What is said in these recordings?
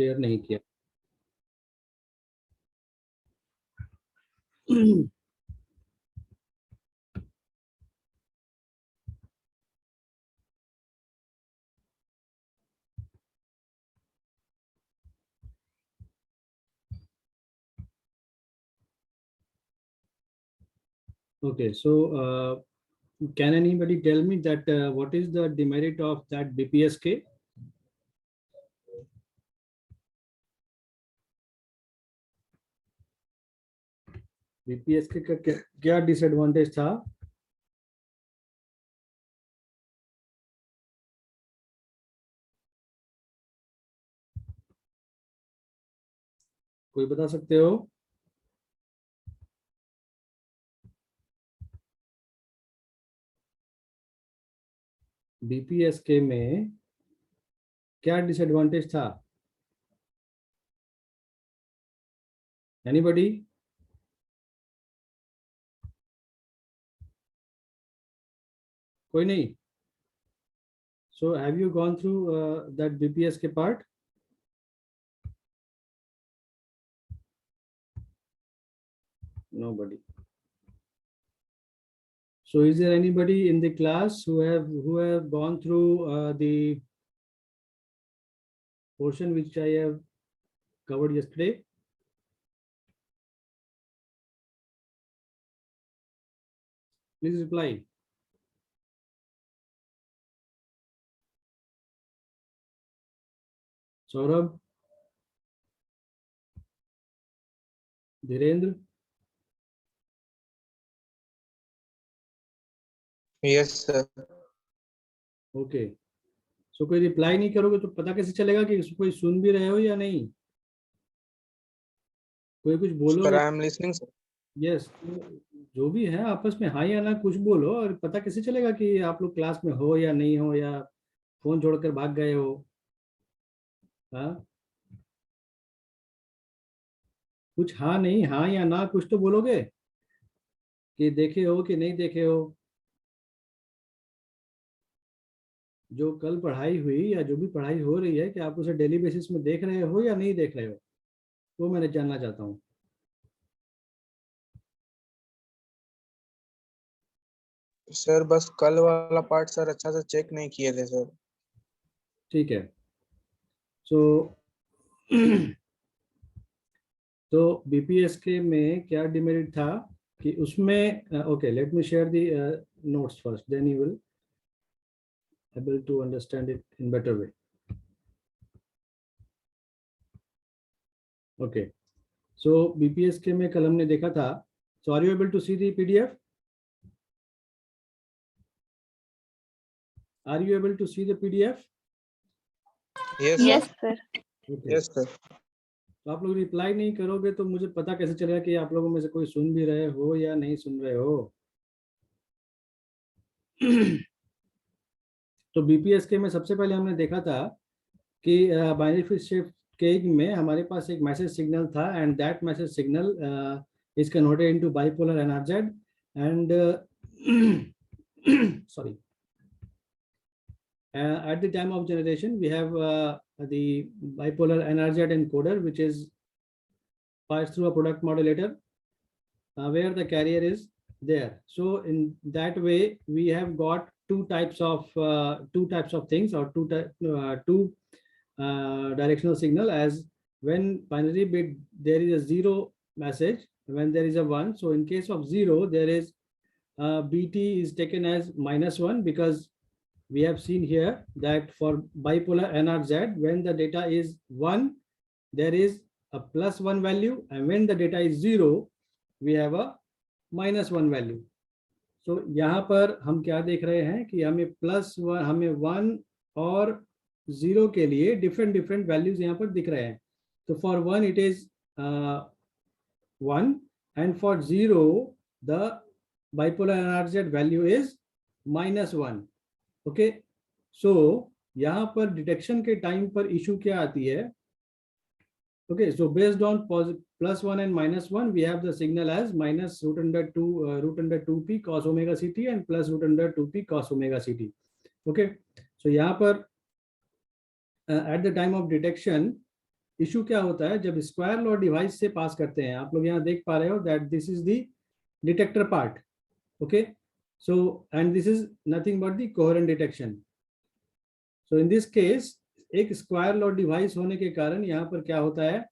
Share नहीं किया। Okay, so can anybody tell me that what is the demerit of that BPSK? BPSK का क्या disadvantage था? कोई बता सकते हो? BPSK में क्या डिसएडवांटेज था? एनीबॉडी? कोई नहीं? So have you gone through that BPSK part? Nobody. So is there anybody in the class who have gone through the portion which I have covered yesterday? Please reply. Saurabh, Dhirendra. Yes sir. Okay. So कोई reply नहीं करोगे तो पता कैसे चलेगा कि कोई सुन भी रहे हो या नहीं? कोई कुछ बोलो। Sir, I am listening sir. Yes, जो भी है आपस में हाँ या ना कुछ बोलो, और पता कैसे चलेगा कि आप लोग क्लास में हो या नहीं हो, या फोन छोड़कर भाग गए हो? हाँ, कुछ हाँ नहीं, हाँ या ना कुछ तो बोलोगे कि देखे हो कि नहीं देखे हो। जो कल पढ़ाई हुई या जो भी पढ़ाई हो रही है, कि आप उसे डेली बेसिस में देख रहे हो या नहीं देख रहे हो, वो मैंने जानना चाहता हूँ। सर बस कल वाला पार्ट सर अच्छा से चेक नहीं किए थे सर। ठीक है। सो तो बीपीएसके में क्या डिमेरिट था कि उसमें, okay, let me share the notes first, then you will able to understand it in better way. Okay, so BPSK में कल हमने देखा था, so are you able to see the PDF? Are you able to see the PDF? Yes Yes, sir. sir. Okay. Yes sir. तो आप लोग reply नहीं करोगे तो मुझे पता कैसे चलेगा कि आप लोगों में से कोई सुन भी रहे हो या नहीं सुन रहे हो? तो बीपीएसके में सबसे पहले हमने देखा था कि बाइनरी फेज शिफ्ट केज में हमारे पास एक मैसेज सिग्नल था, and that message signal is converted into bipolar NRZ, and sorry, at the time of generation we have the bipolar NRZ encoder, which is passed through a product modulator where the carrier is there. So in that way we have got two types of things, or two directional signal, as when binary bit there is a 0 message, when there is a 1. So in case of 0 there is BT is taken as -1, because we have seen here that for bipolar NRZ, when the data is 1, there is a +1 value, and when the data is 0, we have a -1 value. So यहाँ पर हम क्या देख रहे हैं कि हमें +1, हमें 1 और 0 के लिए डिफरेंट वैल्यूज यहाँ पर दिख रहे हैं. तो for 1 it is 1, and for 0 the bipolar NRZ value is -1. Okay, सो यहाँ पर डिटेक्शन के टाइम पर इशू क्या आती है? Okay, so based on +1 and -1 we have the signal as -√2p cos omega ct and +√2p cos omega ct. Okay, so यहाँ पर at the time of detection issue क्या होता है, जब स्क्वायर लॉ डिवाइस से पास करते हैं, आप लोग यहाँ देख पा रहे हो that this is the detector part, okay, so and this is nothing but the coherent detection. So in this case एक स्क्वायर लॉ डिवाइस होने के कारण यहाँ पर क्या होता है,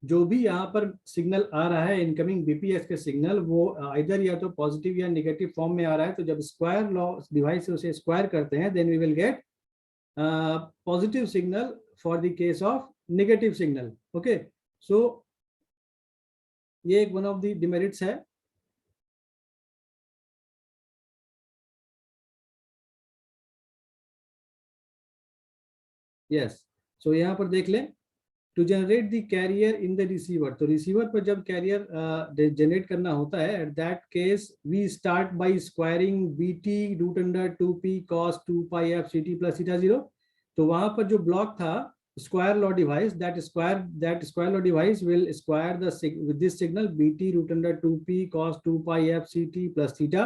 जो भी यहाँ पर सिग्नल आ रहा है इनकमिंग बीपीएस के सिग्नल, वो इधर या तो पॉजिटिव या नेगेटिव फॉर्म में आ रहा है। तो जब स्क्वायर लॉ डिवाइस से उसे स्क्वायर करते हैं then we will get positive signal for the case of negative signal, okay. So ये एक वन ऑफ द डिमेरिट्स है। यस, सो यहाँ पर देख लें, to generate the carrier in the receiver, तो रिसीवर पर जब कैरियर जनरेट करना होता है, at that case we start by squaring BT root under 2p cos 2pi f ct plus theta 0। तो वहां पर जो ब्लॉक था square law device, that square law device will square the with this signal bt root under 2p cos 2pi f ct plus theta,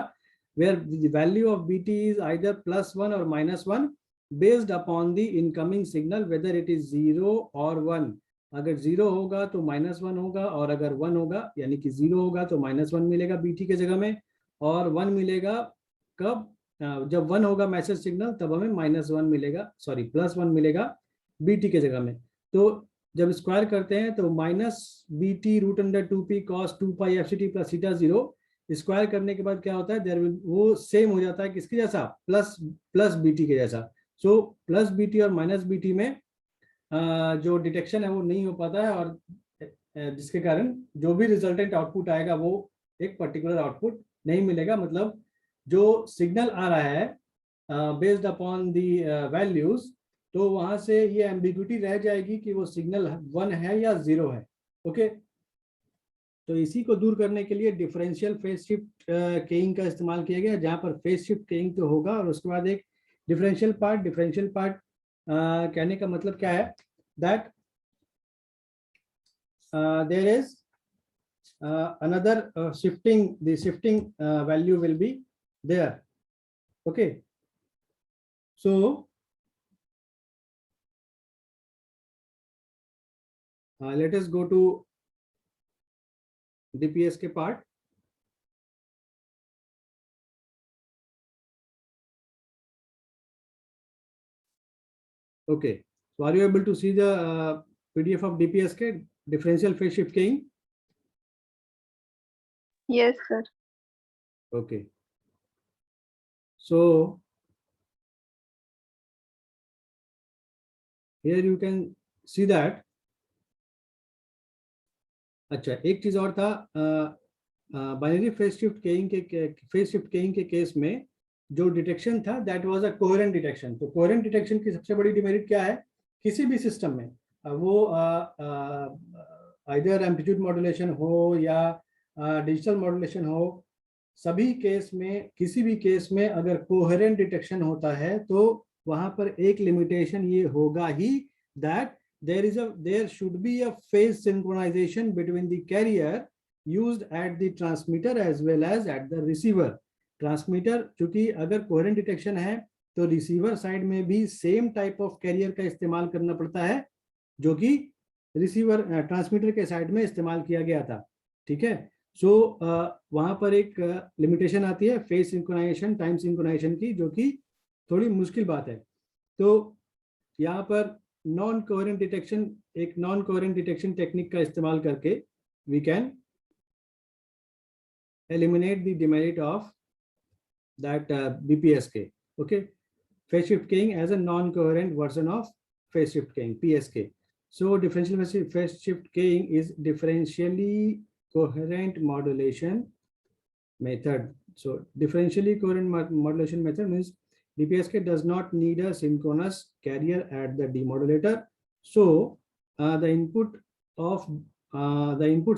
where the value of bt is either +1 or -1 based upon the incoming signal whether it is 0 or 1। अगर 0 होगा तो -1 होगा, और अगर 1 होगा यानी कि 0 होगा तो -1 मिलेगा बीटी के जगह में, और 1 मिलेगा कब, जब 1 होगा मैसेज सिग्नल तब हमें -1 मिलेगा, सॉरी +1 मिलेगा बीटी के जगह में। तो जब स्क्वायर करते हैं तो -bt root under 2p cos 2pi f ct plus theta 0 square करने के बाद क्या होता है, देयर विल, वो सेम हो जाता है किसके जैसा, प्लस बीटी के जैसा। सो प्लस बीटी और माइनस बीटी में जो डिटेक्शन है वो नहीं हो पाता है, और जिसके कारण जो भी रिजल्टेंट आउटपुट आएगा वो एक पर्टिकुलर आउटपुट नहीं मिलेगा। मतलब जो सिग्नल आ रहा है बेस्ड अपॉन दी वैल्यूज, तो वहां से ये एम्बिग्युइटी रह जाएगी कि वो सिग्नल 1 है या 0 है, ओके। तो इसी को दूर करने के लिए डिफरेंशियल फेज शिफ्ट केइंग का इस्तेमाल किया गया, जहां पर फेज शिफ्ट केइंग तो होगा और उसके बाद एक डिफरेंशियल पार्ट कहने का मतलब क्या है, that there is another shifting, the shifting value will be there, okay। So let us go to DPS के part। Okay, so are you able to see the PDF of DPS के differential phase shift keying? Yes, sir. Okay, so here you can see that। अच्छा, एक चीज और था, binary phase shift केइंग के case में जो डिटेक्शन था that was a coherent detection. तो कोहेरेंट डिटेक्शन की सबसे बड़ी डिमेरिट क्या है, किसी भी सिस्टम में वो आइदर एम्पलीट्यूड मॉड्यूलेशन हो या डिजिटल मॉड्यूलेशन हो, सभी केस में, किसी भी केस में अगर कोहेरेंट डिटेक्शन होता है तो वहां पर एक लिमिटेशन ये होगा ही, that there should be a phase synchronization between the carrier used at the transmitter as well as at the receiver। Transmitter चूंकि अगर कोहेरेंट डिटेक्शन है तो रिसीवर साइड में भी सेम टाइप ऑफ कैरियर का इस्तेमाल करना पड़ता है जो कि रिसीवर ट्रांसमीटर के साइड में इस्तेमाल किया गया था, ठीक है। सो वहां पर एक लिमिटेशन आती है फेज सिंक्रोनाइजेशन, टाइम सिंक्रोनाइजेशन की, जो कि थोड़ी मुश्किल बात है। तो यहाँ पर नॉन कोहेरेंट डिटेक्शन टेक्निक का इस्तेमाल करके we can eliminate the demerit of that BPSK, okay, phase shift keying as a non-coherent version of phase shift keying, PSK। So differential phase shift keying is differentially coherent modulation method। So differentially coherent modulation method means DPSK does not need a synchronous carrier at the demodulator। So the input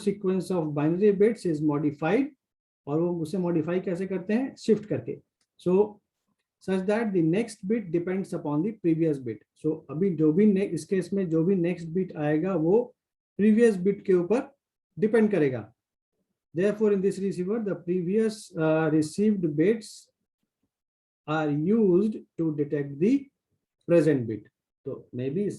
sequence of binary bits is modified, और वो उसे modify कैसे करते हैं, shift करके। So such that the next bit depends upon the previous bit. So अभी जो भी इस केस में जो भी नेक्स्ट बिट आएगा वो प्रीवियस बिट के ऊपर डिपेंड करेगा। Therefore in this receiver the previous received bits are used to detect the present bit। So maybe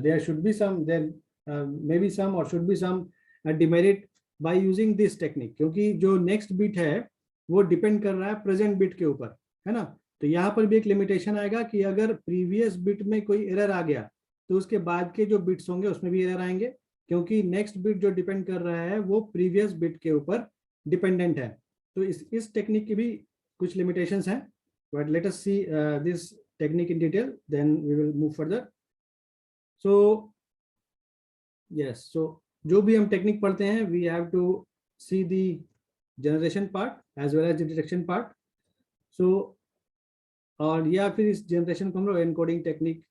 there should be some, then may be some और should be some demerit by using this technique, क्योंकि जो next bit है वो depend कर रहा है present bit के ऊपर, है ना। तो यहाँ पर भी एक लिमिटेशन आएगा कि अगर प्रीवियस बिट में कोई एरर आ गया तो उसके बाद के जो बिट्स होंगे उसमें भी एरर आएंगे, क्योंकि नेक्स्ट बिट जो डिपेंड कर रहा है वो प्रीवियस बिट के ऊपर डिपेंडेंट है। तो इस टेक्निक की भी कुछ लिमिटेशंस हैं, but let us see this technique in detail, then we will move further. So yes, so जो भी हम टेक्निक पढ़ते हैं we have to see the generation part as well as the detection part. So और या फिर इस generation को हम लोग एनकोडिंग टेक्निक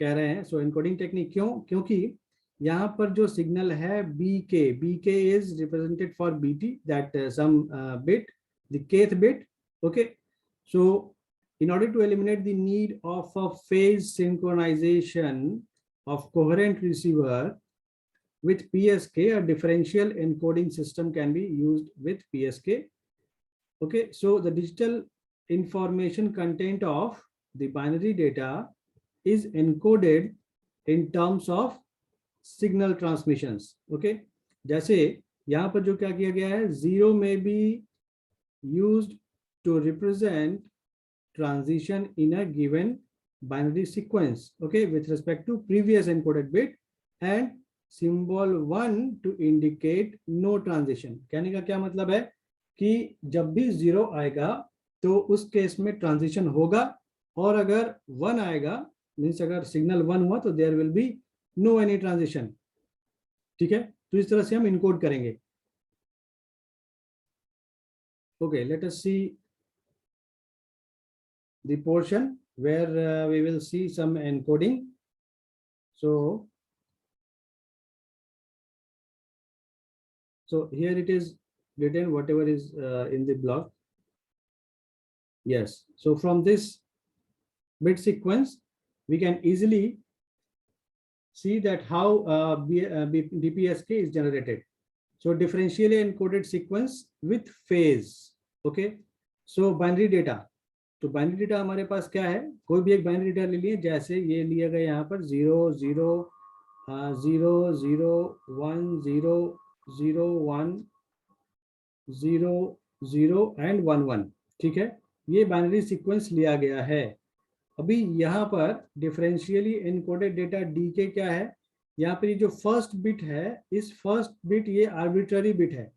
कह रहे हैं। सो एनकोडिंग टेक्निक क्यों? क्योंकि यहाँ पर जो सिग्नल है B K is represented for BT, that some bit, the kth bit, okay. So in order to eliminate the need of a phase synchronization of coherent receiver with PSK, a differential encoding system can be used with PSK. Okay, so the digital information content of the binary data is encoded in terms of signal transmissions. Okay, जैसे यहाँ पर जो क्या किया गया है, 0 may be used to represent transition in a given binary sequence, okay, with respect to previous encoded bit, and symbol 1 to indicate no transition. कहने का क्या मतलब है कि जब भी 0 आएगा तो उस केस में ट्रांजिशन होगा, और अगर 1 आएगा मीन्स अगर सिग्नल 1 हुआ तो there will be no any transition. ठीक है, तो इस तरह से हम इनकोड करेंगे। Okay, let us see the portion where we will see some encoding. So here it is written whatever is in the block. Yes, so from this bit sequence we can easily see that how DPSK is generated. So differentially encoded sequence with phase. Okay, so binary data, तो binary data हमारे पास क्या है, कोई भी एक binary data ले लिए, जैसे ये लिया गया यहाँ पर 0 0 0 0 1 0 0 1 0 0 एंड 1 1। ठीक है, ये बाइनरी सीक्वेंस लिया गया है। अभी यहाँ पर डिफरेंशियली एनकोडेड डेटा डी के क्या है, यहाँ पर ये जो फर्स्ट बिट है, इस फर्स्ट बिट ये आर्बिट्ररी बिट है।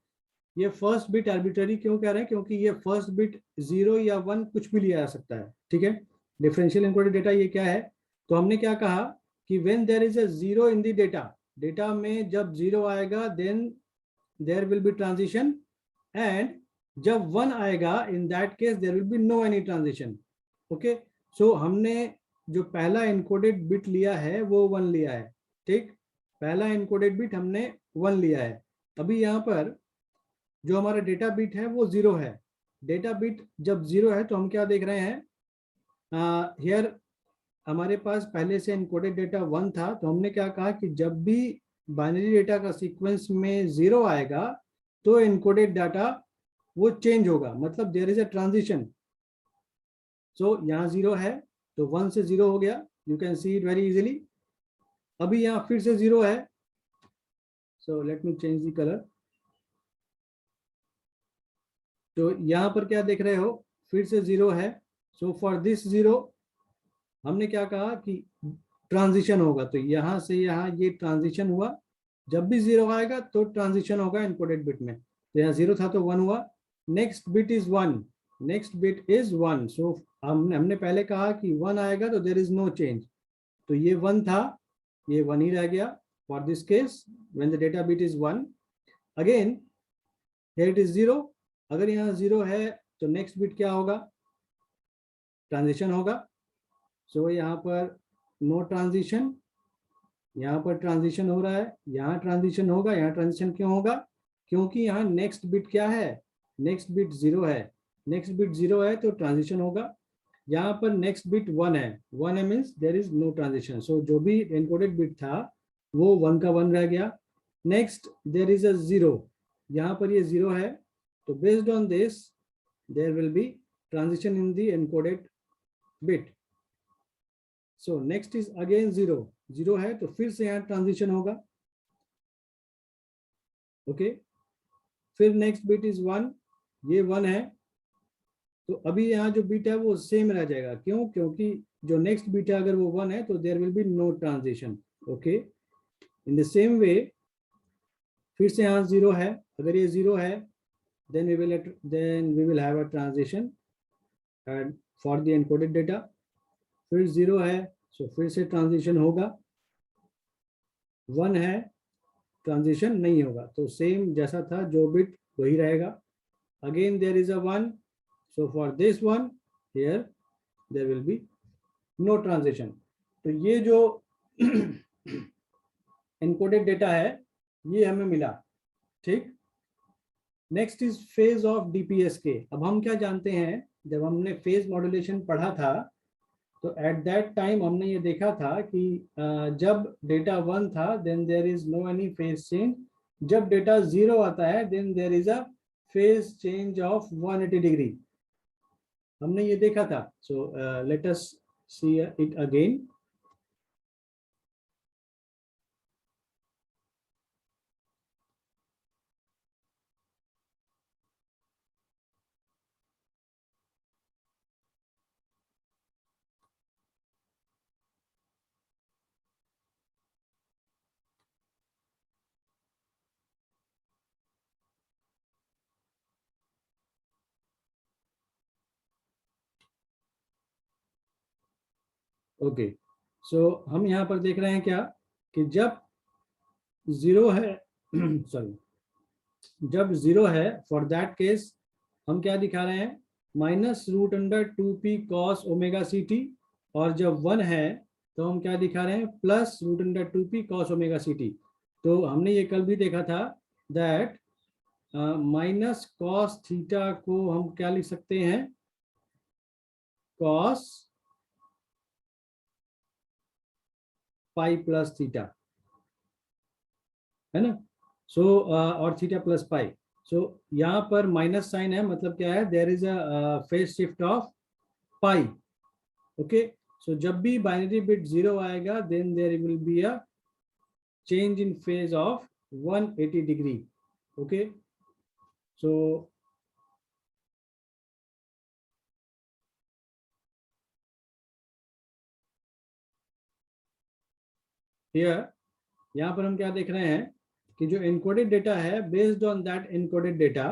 ये फर्स्ट बिट आर्बिट्ररी क्यों कह रहे हैं, क्योंकि ये फर्स्ट बिट 0 या 1 कुछ भी लिया जा सकता है। ठीक है, डिफरेंशियल एनकोडेड डेटा ये क्या है, तो हमने क्या कहा कि when there is a 0 in the data, data में जब 0 आएगा then there will be transition, and जब 1 आएगा in that case there will be no any transition. Okay, so हमने जो पहला एनकोडेड बिट लिया है वो 1 लिया है। ठीक, पहला एनकोडेड बिट हमने 1 लिया है। अभी यहाँ पर जो हमारा डेटा बिट है वो 0 है। डेटा बिट जब 0 है तो हम क्या देख रहे हैं, हियर हमारे पास पहले से एनकोडेड डेटा 1 था, तो हमने क्या कहा कि जब भी बाइनरी डेटा का सीक्वेंस में 0 आएगा तो एनकोडेड डाटा वो चेंज होगा, मतलब देयर इज अ ट्रांजिशन। सो यहाँ 0 है तो 1 से 0 हो गया, you can see it very easily. अभी यहाँ फिर से 0 है, so let me change the colour. तो यहाँ पर क्या देख रहे हो, फिर से 0 है। सो फॉर दिस 0 हमने क्या कहा कि ट्रांजिशन होगा, तो यहाँ से यहाँ ये ट्रांजिशन हुआ। जब भी 0 आएगा तो ट्रांजिशन होगा एनकोडेड बिट में। तो यहाँ 0 था तो 1 हुआ। Next bit is 1, next bit is 1। सो हमने पहले कहा कि 1 आएगा तो देयर इज नो चेंज, तो ये 1 था, ये 1 ही रह गया for this case when the data bit is 1। Again here it is 0, अगर यहाँ 0 है तो नेक्स्ट बिट क्या होगा, ट्रांजिशन होगा। सो यहाँ पर नो ट्रांजिशन, यहाँ पर ट्रांजिशन हो रहा है, यहाँ ट्रांजिशन होगा। यहाँ ट्रांजिशन क्यों होगा, क्योंकि यहाँ नेक्स्ट बिट क्या है, नेक्स्ट बिट 0 है। नेक्स्ट बिट 0 है तो ट्रांजिशन होगा। यहाँ पर नेक्स्ट बिट 1 है, 1 है means there is no transition. So जो भी एनकोडेड बिट था वो 1 का 1 रह गया। नेक्स्ट देयर इज अ 0, यहाँ पर ये 0 है, तो based on this there will be transition in the encoded bit. So next is again 0, 0 है तो फिर से यहाँ ट्रांजिशन होगा। ओके, फिर नेक्स्ट बिट इज 1, ये 1 है, तो अभी यहाँ जो बिट है वो सेम रह जाएगा। क्यों? क्योंकि जो नेक्स्ट बिट है अगर वो 1 है तो there will be no transition. Okay, in the same way फिर से यहाँ 0 है, अगर ये 0 है then we will have a transition and for the encoded data। फिर 0 है so फिर से ट्रांजिशन होगा, 1 है ट्रांजिशन नहीं होगा, तो सेम जैसा था जो बिट वही रहेगा। Again there is a 1, so for this one here there will be no transition। तो ये जो encoded data है ये हमें मिला। ठीक, next is phase of DPSK। अब हम क्या जानते हैं, जब हमने फेज मॉड्यूलेशन पढ़ा था तो एट दैट टाइम हमने ये देखा था कि जब डेटा 1 था then there is no any phase change, जब डेटा 0 आता है then there is a phase change of 180 degree. हमने ये देखा था। So let us see it again. Okay, so हम यहाँ पर देख रहे हैं क्या कि जब 0 है सॉरी, जब 0 है फॉर दैट केस हम क्या दिखा रहे हैं, -√2p cos ओमेगा ct, और जब 1 है तो हम क्या दिखा रहे हैं, +√2p cos ओमेगा ct। तो हमने ये कल भी देखा था दैट माइनस कॉस थीटा को हम क्या लिख सकते हैं, कॉस पाई प्लस थीटा, है ना। सो और थीटा प्लस पाई। सो यहाँ पर माइनस साइन है, मतलब क्या है, there is a phase shift of pi. Okay, so जब भी बाइनरी बिट 0 आएगा then there will be a change in phase of 180 degree. Okay, so here यहाँ पर हम क्या देख रहे हैं कि जो एनकोडेड डेटा है, based on that encoded data,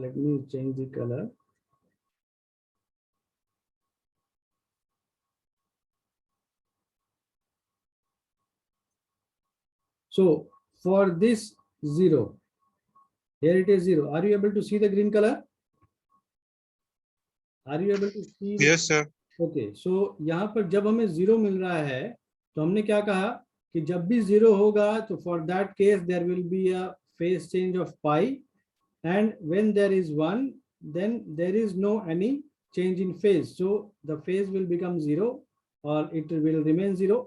let me change the colour. So for this 0, here it is 0. Are you able to see the green color? Are you able to see? Yes, sir. Okay, so यहाँ पर जब हमें 0 मिल रहा है तो हमने क्या कहा कि जब भी 0 होगा तो for that case there will be a phase change of pi, and when there is 1 then there is no any change in phase, so the phase will become 0 or it will remain 0।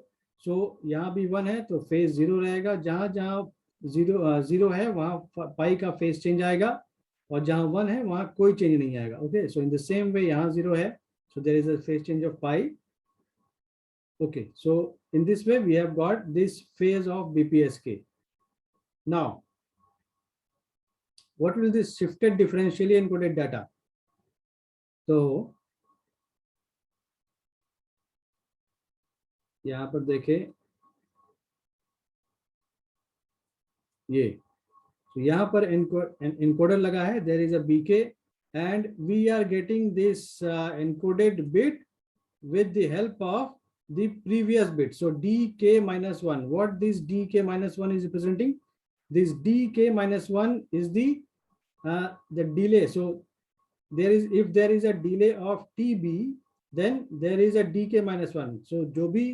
so यहाँ भी 1 है तो phase 0 रहेगा, जहाँ जहाँ 0 है वहाँ पाई का फेज चेंज आएगा, और जहाँ 1 है वहाँ कोई चेंज नहीं आएगा। Okay, so in the same वे यहाँ 0 है so there is a phase change of pi। okay, so in this way we have got this phase of BPSK। now what will this shifted differentially encoded data? तो यहाँ पर देखें ये, तो यहाँ पर encoder लगा है, there is a BK and we are getting this encoded bit with the help of the previous bit, so DK minus 1। what this DK minus 1 is representing? This DK minus 1 is the delay। so there is, if there is a delay of TB then there is a DK minus 1। so जो भी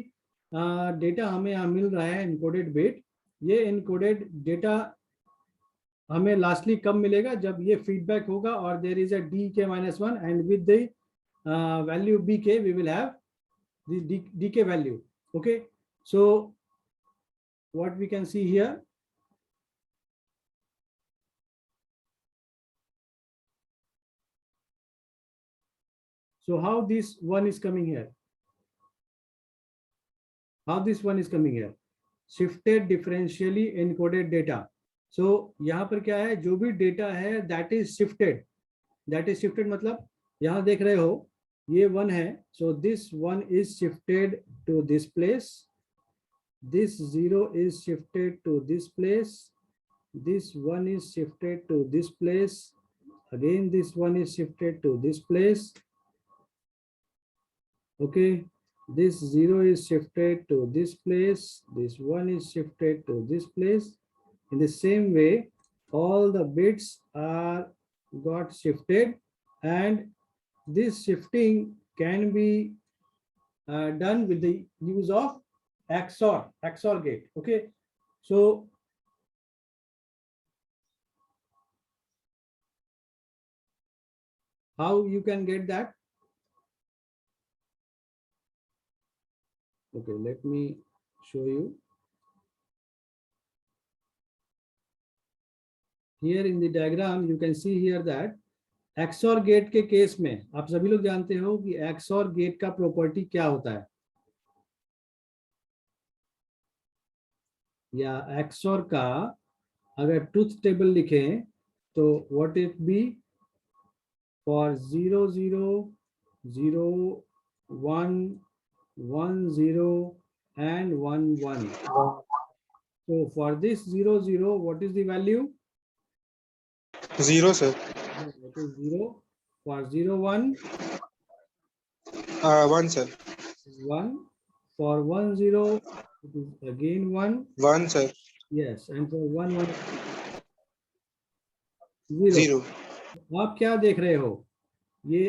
data हमें यहाँ मिल रहा है encoded bit, ये encoded data हमें lastly कब मिलेगा, जब ये फीडबैक होगा और there is a DK minus 1 and with the value BK we will have the DK value। okay, so what we can see here, so how this one is coming here, how this one is coming here, shifted differentially encoded data। सो यहाँ पर क्या है, जो भी data है that is shifted, मतलब यहाँ देख रहे हो ये 1 है, so this 1 is shifted to this place, this 0 is shifted to this place, this 1 is shifted to this place, again this 1 is shifted to this place, okay, this 0 is shifted to this place, this 1 is shifted to this place. In the same way, all the bits are got shifted, and this shifting can be done with the use of XOR gate. Okay, so how you can get that? Okay, let me show you. Here in the diagram you can see here that XOR gate के case में आप सभी लोग जानते हो कि XOR gate का property क्या होता है, या XOR का अगर ट्रूथ टेबल लिखें तो what it be, for 0 0 0 1 1 0 and 1 1. So for this 0 0, what is the value? 0 sir. That is 0. For 0 1, 1 sir. 1. For 1 0, it is again 1. 1 sir. Yes, and for 1 1 0. 0. आप क्या देख रहे हो, ये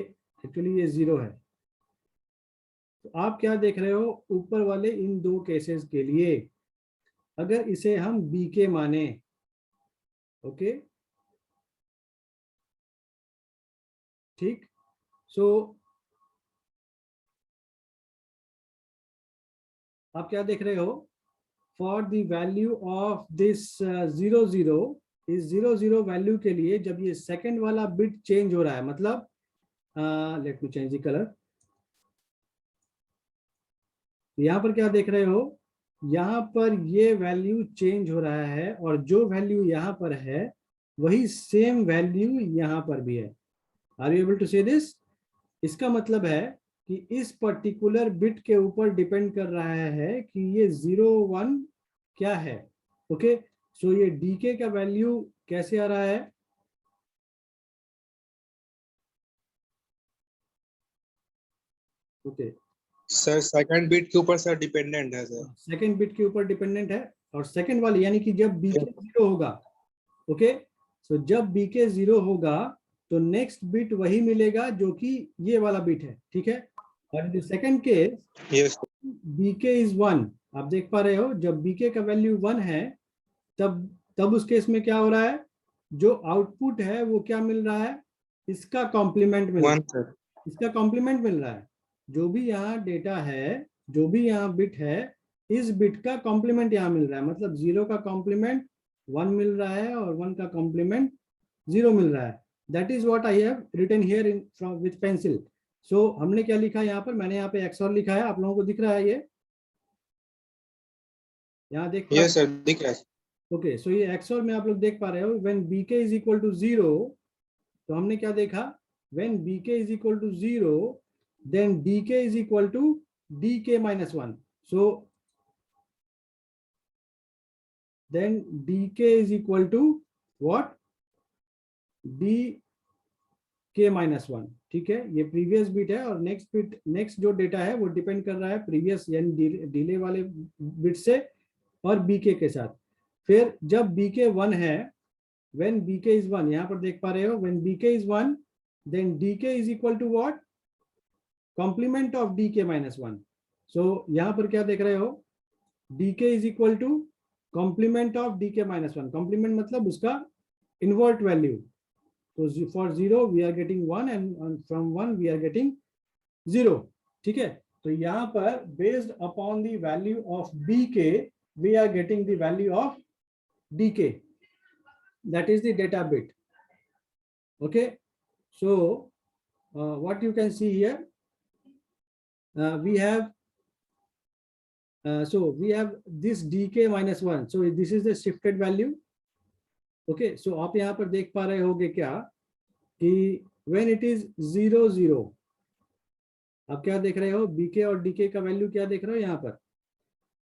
एक्चुअली ये 0 है, तो आप क्या देख रहे हो ऊपर वाले इन दो केसेस के लिए, अगर इसे हम BK माने, ओके ठीक, सो आप क्या देख रहे हो, for the value of this 0 0, इस 0 0 वैल्यू के लिए जब ये सेकंड वाला बिट चेंज हो रहा है, मतलब late me change the colour, यहाँ पर क्या देख रहे हो, यहाँ पर ये वैल्यू चेंज हो रहा है, और जो वैल्यू यहाँ पर है वही सेम वैल्यू यहाँ पर भी है। आर यू एबल टू से दिस? इसका मतलब है कि इस पर्टिकुलर बिट के ऊपर डिपेंड कर रहा है कि ये 0 1 क्या है। ओके, सो ये डीके का वैल्यू कैसे आ रहा है, ओके सर सेकंड बिट के ऊपर सर डिपेंडेंट है सर। सेकंड बिट के ऊपर डिपेंडेंट है, और सेकंड वाली यानी कि जब बीके 0 होगा, ओके, सो जब बीके 0 होगा तो नेक्स्ट बिट वही मिलेगा जो कि ये वाला बिट है, ठीक है। और in the second case yes BK is 1, आप देख पा रहे हो जब बीके का वैल्यू 1 है तब उस केस में क्या हो रहा है, जो आउटपुट है वो क्या मिल रहा है, इसका कॉम्प्लीमेंट मिल रहा है, इसका कॉम्प्लीमेंट मिल रहा है, जो भी यहाँ डेटा है, जो भी यहाँ बिट है, इस बिट का कॉम्प्लीमेंट यहाँ मिल रहा है, मतलब 0 का कॉम्प्लीमेंट 1 मिल रहा है और 1 का कॉम्प्लीमेंट 0 मिल रहा है। That is what I have written here in from with pencil. So हमने क्या लिखा है यहाँ पर, मैंने यहाँ पे XOR लिखा है, आप लोगों को दिख रहा है ये, यहाँ देख पा, यस सर दिख रहा है। ओके, सो ये XOR में आप लोग देख पा रहे हो, when BK is equal to 0, तो हमने क्या देखा, when BK is equal to 0 then DK is equal to DK minus 1, so then DK is equal to what, DK minus 1, ठीक है, ये प्रीवियस बिट है, और नेक्स्ट जो डेटा है वो डिपेंड कर रहा है प्रीवियस यानी डिले वाले बिट से और बीके के साथ। फिर जब बीके 1 है, व्हेन बीके इज 1, यहाँ पर देख पा रहे हो, when BK is 1 then DK is equal to what, complement of DK minus 1। So यहाँ पर क्या देख रहे हो, DK is equal to complement of DK minus 1, complement मतलब उसका इन्वर्ट वैल्यू, तो for 0 we are getting 1 and from 1 we are getting 0, ठीक है। तो यहाँ पर based upon the value of BK we are getting the value of dk, that is the data bit, okay। So what you can see here, we have so we have this dk minus 1, so this is the shifted value, okay, so आप यहाँ पर देख पा रहे होगे क्या कि when it is 0 0, आप क्या देख रहे हो, बीके और डीके का वैल्यू क्या देख रहे हो यहाँ पर,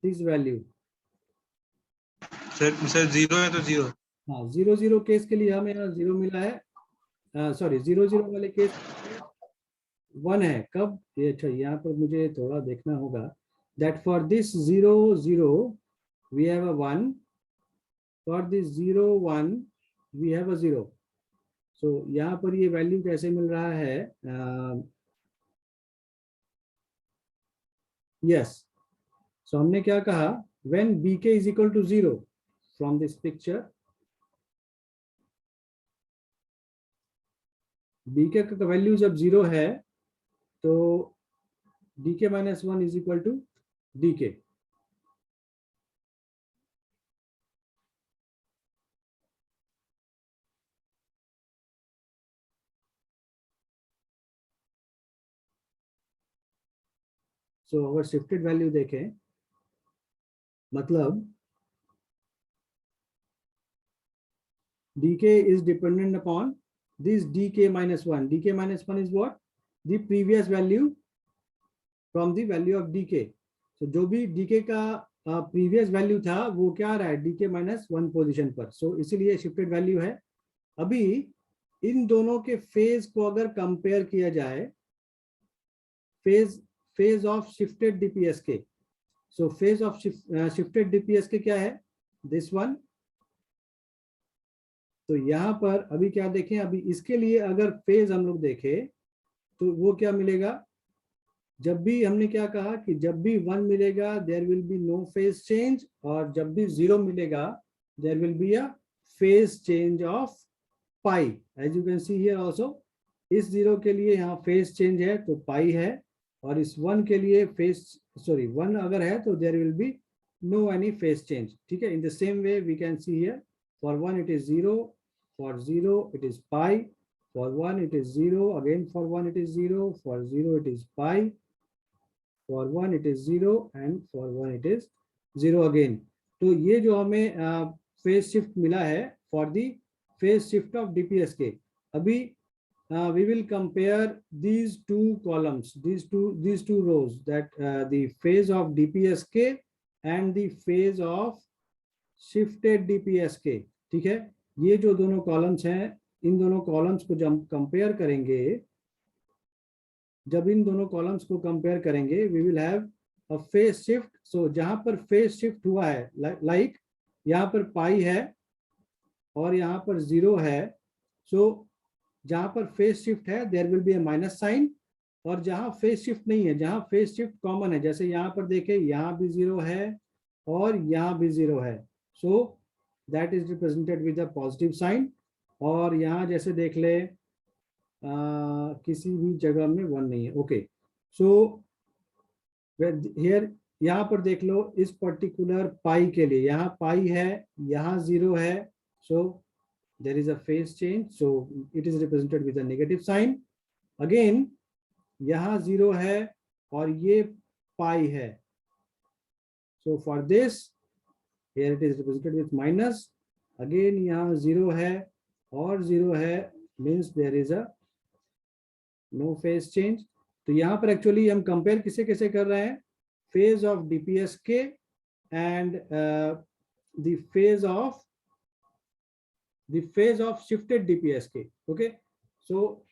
दिस वैल्यू। सर 0 है तो 0। हाँ, 0 0 केस के लिए हमें यहाँ 0 मिला है, सॉरी 0 0 वाले केस 1 है। कब ये, अच्छा यहाँ पर मुझे थोड़ा देखना होगा, that for this 0 0 we have a 1, for this 0 1 we have a 0। So यहाँ पर ये वैल्यू कैसे मिल रहा है, यस, सो हमने क्या कहा, when BK is equal to 0 from this picture, BK का वैल्यू जब 0 है तो DK minus 1 is equal to DK. So अगर शिफ्टेड वैल्यू देखें, मतलब dk is dependent upon this dk minus 1. dk minus 1 is what? The previous value from the value of dk. So जो भी dk का previous value था वो क्या आ रहा है, dk माइनस 1 पोजिशन पर। सो इसीलिए शिफ्टेड वैल्यू है। अभी इन दोनों के फेज को अगर कंपेयर किया जाए, फेज ऑफ शिफ्टेड डीपीएस के, so phase of shifted DPS के क्या है, दिस वन। तो यहाँ पर अभी क्या देखें, अभी इसके लिए अगर फेज हम लोग देखें तो वो क्या मिलेगा, जब भी हमने क्या कहा कि जब भी 1 मिलेगा there will be no phase change, और जब भी 0 मिलेगा there will be a phase change of pi. As you can see here also, इस 0 के लिए यहाँ फेज चेंज है तो पाई है, और इस 1 के लिए फेज, सॉरी 1 अगर है तो there will be no any phase change. ठीक है, in the same way we can see here, for 1 it is 0, for 0 it is pi, for 1 it is 0, again for 1 it is 0, for 0 it is pi, for 1 it is 0, and for 1 it is 0 again। तो ये जो हमें phase shift मिला है for the phase shift of DPS के, अभी we will compare these two columns, these two rows, that the phase of dpsk and the phase of shifted dpsk। ठीक है, ये जो दोनों कॉलम्स हैं, इन दोनों कॉलम्स को जब कंपेयर करेंगे, जब इन दोनों कॉलम्स को कंपेयर करेंगे we will have a phase shift. So जहां पर फेज शिफ्ट हुआ है, लाइक यहाँ पर पाई है और यहाँ पर 0 है, सो जहां पर फेज शिफ्ट है there will be a minus sign, और जहां फेज शिफ्ट नहीं है, जहां फेज शिफ्ट कॉमन है, जैसे यहाँ पर देखें यहाँ भी 0 है और यहाँ भी 0 है, सो that is represented with a positive sign। और यहाँ जैसे देख ले किसी भी जगह में 1 नहीं है। ओके, सो हियर यहाँ पर देख लो, इस पर्टिकुलर पाई के लिए यहाँ पाई है, यहाँ 0 है, सो there is a phase change, so it is represented with a negative sign। again यहाँ 0 है और ये पाई है, so for this here it is represented with minus। again यहाँ 0 है और 0 है, means there is a no phase change। तो यहाँ पर एक्चुअली हम कंपेयर किसे किसे कर रहे हैं, phase of DPSK and the phase of shifted DPSK. Okay, so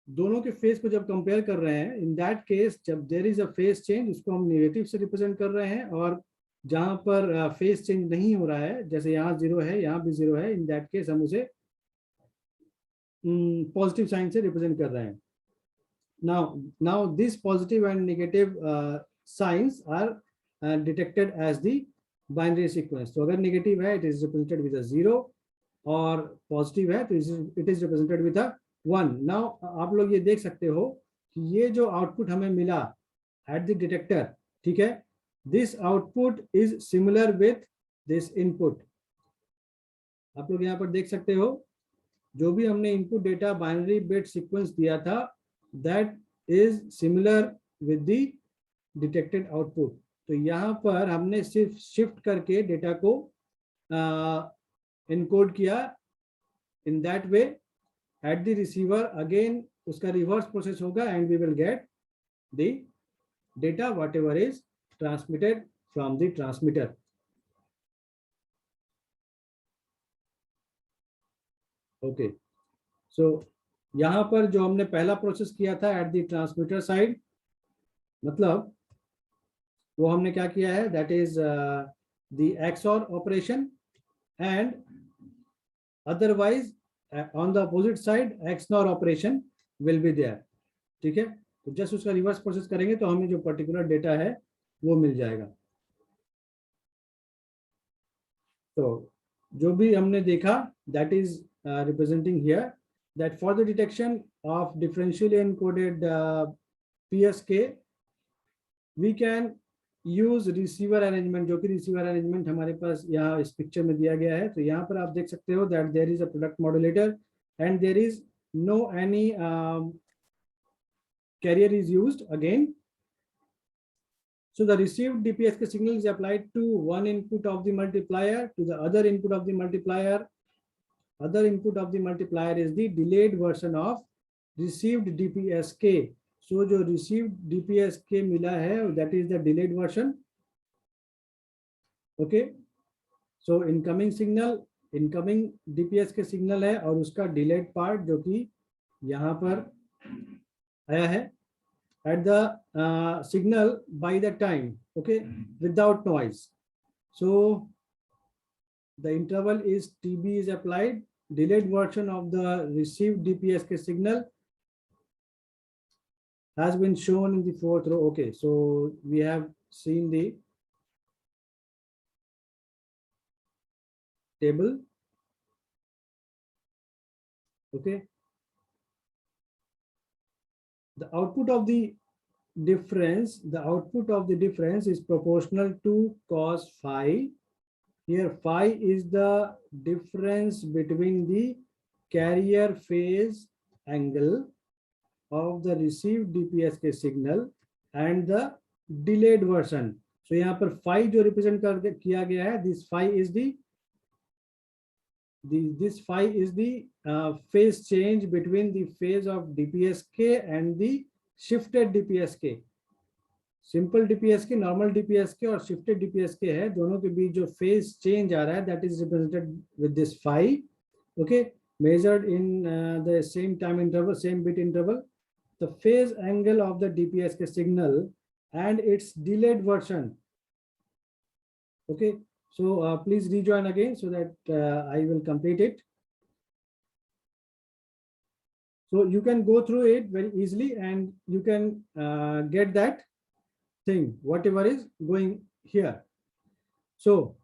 दोनों के फेज को जब कंपेयर कर रहे हैं, इन दैट केस जब there is a phase change उसको हम नेगेटिव से रिप्रेजेंट कर रहे हैं, और जहां पर फेज चेंज नहीं हो रहा है, जैसे यहाँ 0 है यहाँ भी 0 है, इन दैट केस हम उसे पॉजिटिव साइन से रिप्रेजेंट कर रहे हैं। now this positive and negative signs are detected as the binary sequence। तो अगर नेगेटिव है it is represented with a 0, और पॉजिटिव है तो it is represented with a 1। now आप लोग ये देख सकते हो कि ये जो आउटपुट हमें मिला at the detector, ठीक है, this output is similar with this input। आप लोग यहाँ पर देख सकते हो जो भी हमने input data binary bit sequence दिया था, that is similar with the detected output। तो यहाँ पर हमने सिर्फ शिफ्ट करके डेटा को encode किया in that way at the receiver, again उसका reverse process होगा and we will get the data whatever is transmitted from the transmitter. Okay, so यहाँ पर जो हमने पहला प्रोसेस किया था at the transmitter side, मतलब वो हमने क्या किया है, that is the XOR operation, and otherwise on the opposite side XNOR operation will be there. ठीक है, तो जस्ट उसका रिवर्स प्रोसेस करेंगे तो हमें जो पर्टिकुलर डेटा है वो मिल जाएगा. तो जो भी हमने देखा that is representing here that for the detection of differentially encoded PSK we can use receiver arrangement, जो कि receiver arrangement हमारे पास यहाँ इस पिक्चर में दिया गया है. तो यहाँ पर आप देख सकते हो that there is a product modulator and there is no any carrier is used again. So the received DPSK signal is applied to one input of the multiplier, to the other input of the multiplier. Other input of the multiplier is the delayed version of received DPSK. So जो received DPSK मिला है that is the delayed version. Okay. So incoming signal, incoming DPSK signal है और उसका delayed part जो कि यहाँ पर आया है at the signal by the time, okay, without noise. So the interval is TB is applied, delayed version of the received DPSK signal has been shown in the fourth row. Okay, so we have seen the table. Okay. The output of the difference is proportional to cos phi. Here phi is the difference between the carrier phase angle of the received DPSK signal and the delayed version. So यहाँ पर phi जो represent किया गया है, this phi is the phase change between the phase of DPSK and the shifted DPSK. Simple DPSK, normal DPSK और shifted DPSK है, दोनों के बीच जो phase change आ रहा है that is represented with this phi. Okay, measured in the same time interval, same bit interval. The phase angle of the DPSK signal and its delayed version. Okay. So please rejoin again so that I will complete it. So you can go through it very easily and you can get that thing, whatever is going here. So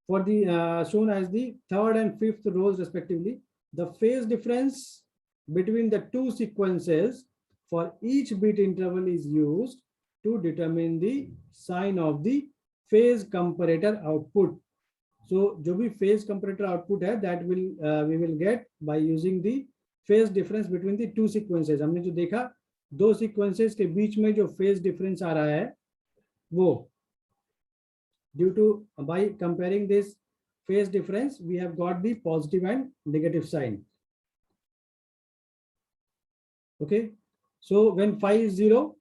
for the shown as the third and fifth rows respectively, the phase difference between the two sequences for each bit interval is used to determine the sign of the phase comparator output. So जो भी phase comparator output है that will we will get by using the phase difference between the two sequences. हमने जो देखा दो sequences के बीच में जो phase difference आ रहा है वो due to by comparing this phase difference we have got the positive and negative sign. Okay, so when phi is 0